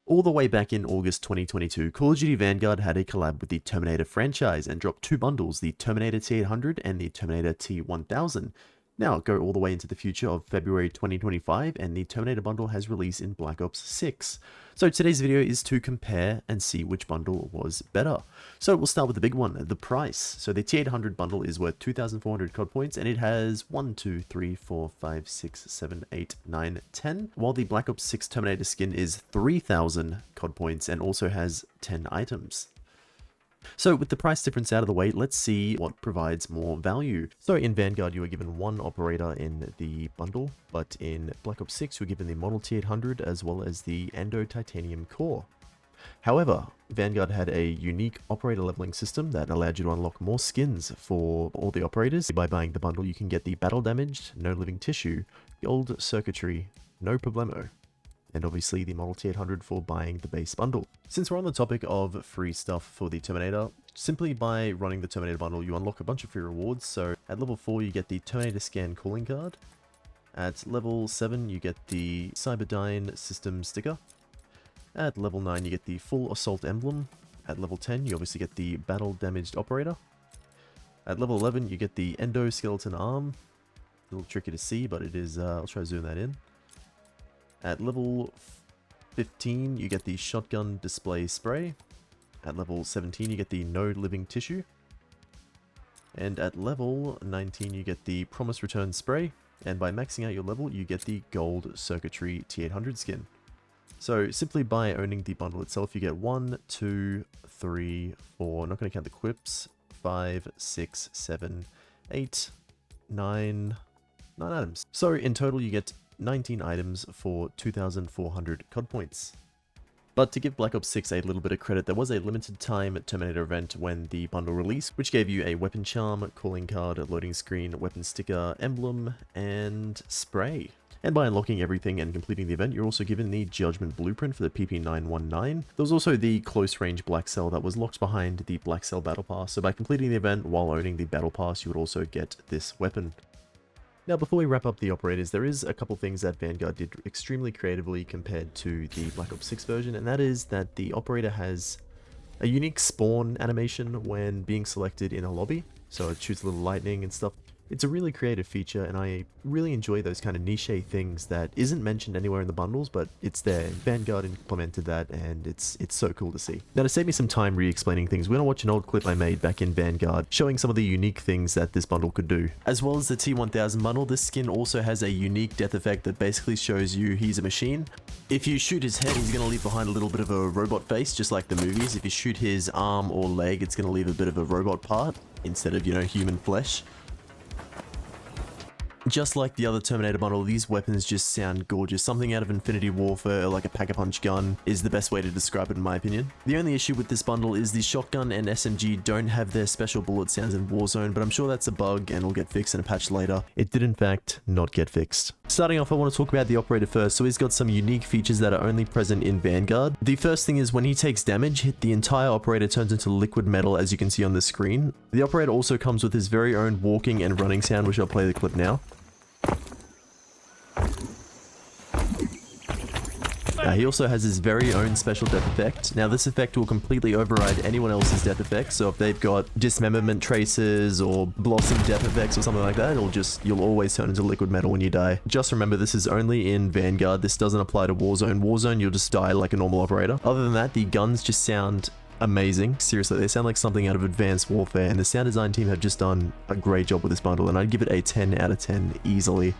All the way back in August 2022, Call of Duty Vanguard had a collab with the Terminator franchise and dropped two bundles, the Terminator T-800 and the Terminator T-1000. Now, go all the way into the future of February 2025, and the Terminator bundle has released in Black Ops 6. So today's video is to compare and see which bundle was better. So we'll start with the big one, the price. So the T-800 bundle is worth 2,400 COD points, and it has 1, 2, 3, 4, 5, 6, 7, 8, 9, 10. While the Black Ops 6 Terminator skin is 3,000 COD points and also has 10 items. So with the price difference out of the way, let's see what provides more value. So in Vanguard, you were given one operator in the bundle, but in Black Ops 6, you were given the Model T-800 as well as the Endo Titanium core. However, Vanguard had a unique operator leveling system that allowed you to unlock more skins for all the operators. By buying the bundle, you can get the Battle Damaged, No Living Tissue, Gold Circuitry, No Problemo, and obviously the Model T-800 for buying the base bundle. Since we're on the topic of free stuff for the Terminator, simply by running the Terminator bundle, you unlock a bunch of free rewards. So at level 4, you get the Terminator Scan calling card. At level 7, you get the Cyberdyne system sticker. At level 9, you get the full assault emblem. At level 10, you obviously get the battle damaged operator. At level 11, you get the endo skeleton arm. A little tricky to see, but it is, I'll try to zoom that in. At level 15, you get the shotgun display spray. At level 17, you get the no living tissue. And at level 19, you get the promise return spray. And by maxing out your level, you get the gold circuitry T-800 skin. So simply by owning the bundle itself, you get 1, 2, 3, 4, not going to count the quips, 5, 6, 7, 8, 9 items. So in total, you get 19 items for 2,400 COD points. But to give Black Ops 6 a little bit of credit, there was a limited time Terminator event when the bundle released, which gave you a weapon charm, calling card, loading screen, weapon sticker, emblem, and spray. And by unlocking everything and completing the event, you're also given the Judgment Blueprint for the PP919. There was also the Close Range Black Cell that was locked behind the Black Cell Battle Pass, so by completing the event while owning the Battle Pass, you would also get this weapon. Now, before we wrap up the operators, there is a couple things that Vanguard did extremely creatively compared to the Black Ops 6 version, and that is that the operator has a unique spawn animation when being selected in a lobby, so it shoots a little lightning and stuff. It's a really creative feature, and I really enjoy those kind of niche things that isn't mentioned anywhere in the bundles, but it's there. Vanguard implemented that, and it's so cool to see. Now, to save me some time re-explaining things, we're going to watch an old clip I made back in Vanguard, showing some of the unique things that this bundle could do. As well as the T-1000 bundle, this skin also has a unique death effect that basically shows you he's a machine. If you shoot his head, he's going to leave behind a little bit of a robot face, just like the movies. If you shoot his arm or leg, it's going to leave a bit of a robot part, instead of, human flesh. Just like the other Terminator bundle, these weapons just sound gorgeous. Something out of Infinity Warfare, like a pack-a-punch gun, is the best way to describe it in my opinion. The only issue with this bundle is the shotgun and SMG don't have their special bullet sounds in Warzone, but I'm sure that's a bug and will get fixed in a patch later. It did in fact not get fixed. Starting off, I want to talk about the operator first. So he's got some unique features that are only present in Vanguard. The first thing is when he takes damage, the entire operator turns into liquid metal, as you can see on the screen. The operator also comes with his very own walking and running sound, which I'll play the clip now. He also has his very own special death effect. Now this effect will completely override anyone else's death effects, so if they've got dismemberment traces or blossom death effects or something like that, you'll always turn into liquid metal when you die. Just remember, this is only in Vanguard. This doesn't apply to Warzone. Warzone, you'll just die like a normal operator. Other than that, the guns just sound amazing. Seriously, they sound like something out of Advanced Warfare, and the sound design team have just done a great job with this bundle, and I'd give it a 10 out of 10 easily.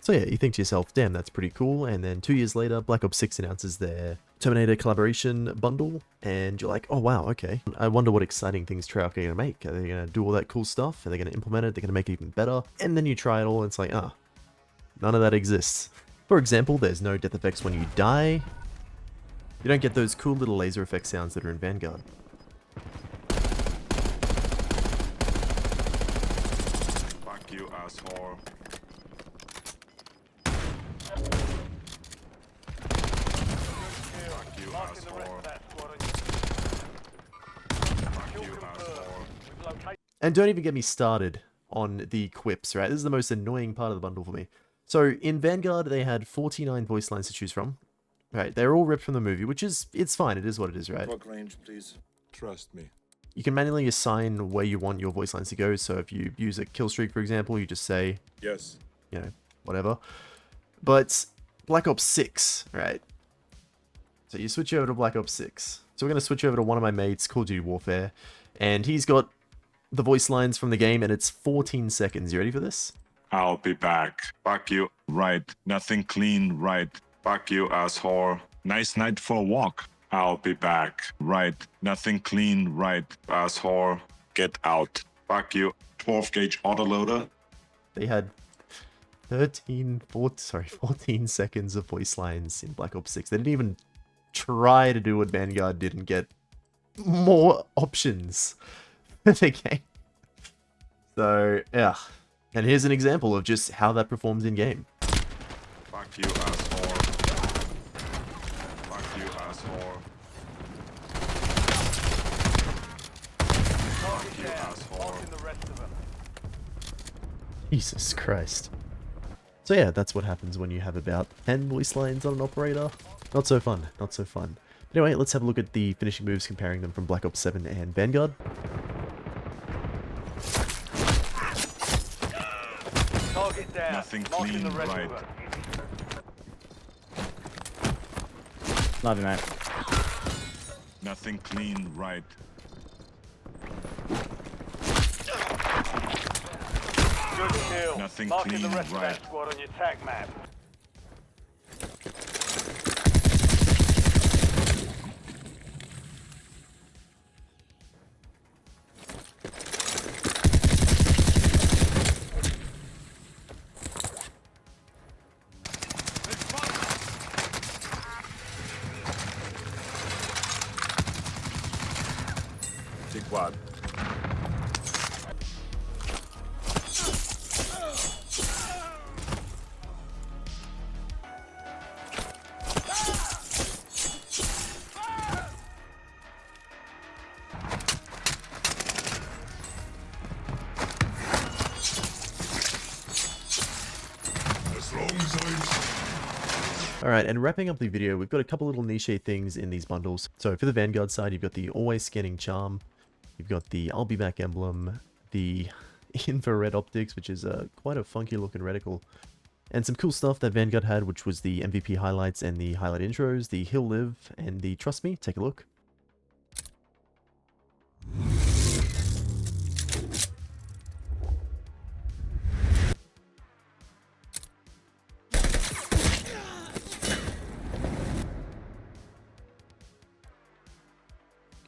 So yeah, you think to yourself, damn, that's pretty cool. And then 2 years later, Black Ops 6 announces their Terminator collaboration bundle, and you're like, oh wow, okay. I wonder what exciting things Treyarch are going to make. Are they going to do all that cool stuff? Are they going to implement it? They're going to make it even better? And then you try it all, and it's like, none of that exists. For example, there's no death effects when you die. You don't get those cool little laser effect sounds that are in Vanguard. Fuck you, asshole. And don't even get me started on the quips, right? This is the most annoying part of the bundle for me. So in Vanguard, they had 49 voice lines to choose from. Right, they're all ripped from the movie, which is, it's fine. It is what it is, right? Talk range, please. Trust me. You can manually assign where you want your voice lines to go. So if you use a kill streak, for example, you just say, yes, you know, whatever. But Black Ops 6, right? So you switch over to Black Ops 6. So we're going to switch over to one of my mates, Call of Duty Warfare. And he's got the voice lines from the game, and it's 14 seconds. You ready for this? I'll be back. Fuck you. Right. Nothing clean. Right. Fuck you, asshole. Nice night for a walk. I'll be back. Right. Nothing clean. Right. Asshole. Get out. Fuck you. 12 gauge autoloader. They had 14 seconds of voice lines in Black Ops 6. They didn't even try to do what Vanguard did and get more options for the game. So, yeah. And here's an example of just how that performs in game. Fuck you, asshole. Fuck you, asshole. Fuck you, asshole. Jesus Christ. So yeah, that's what happens when you have about 10 voice lines on an operator. Not so fun, not so fun. But anyway, let's have a look at the finishing moves, comparing them from Black Ops 7 and Vanguard. Nothing clean, right. Love you, mate. Nothing clean, right. Good kill. Nothing Marking clean, the rest right. of that squad on your tag map. Take what? Alright, and wrapping up the video, we've got a couple little niche things in these bundles. So for the Vanguard side, you've got the always scanning charm, you've got the I'll be back emblem, the infrared optics, which is quite a funky looking reticle, and some cool stuff that Vanguard had, which was the MVP highlights and the highlight intros, the He'll Live, and the Trust Me. Take a look.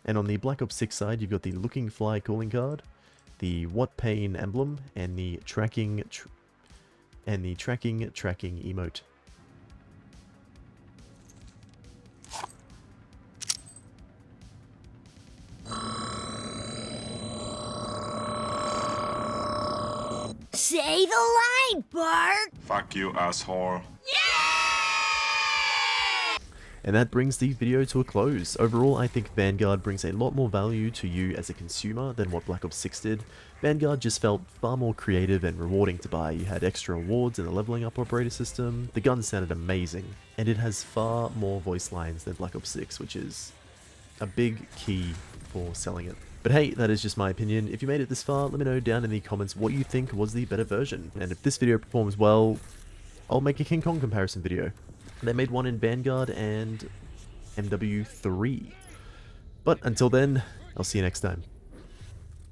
And on the Black Ops 6 side, you've got the Looking Fly calling card, the What Pain emblem, and the tracking emote. Say the line, Bart! Fuck you, asshole. And that brings the video to a close. Overall, I think Vanguard brings a lot more value to you as a consumer than what Black Ops 6 did. Vanguard just felt far more creative and rewarding to buy. You had extra rewards in the leveling up operator system, the gun sounded amazing, and it has far more voice lines than Black Ops 6, which is a big key for selling it. But hey, that is just my opinion. If you made it this far, let me know down in the comments what you think was the better version. And if this video performs well, I'll make a King Kong comparison video. They made one in Vanguard and MW3. But until then, I'll see you next time.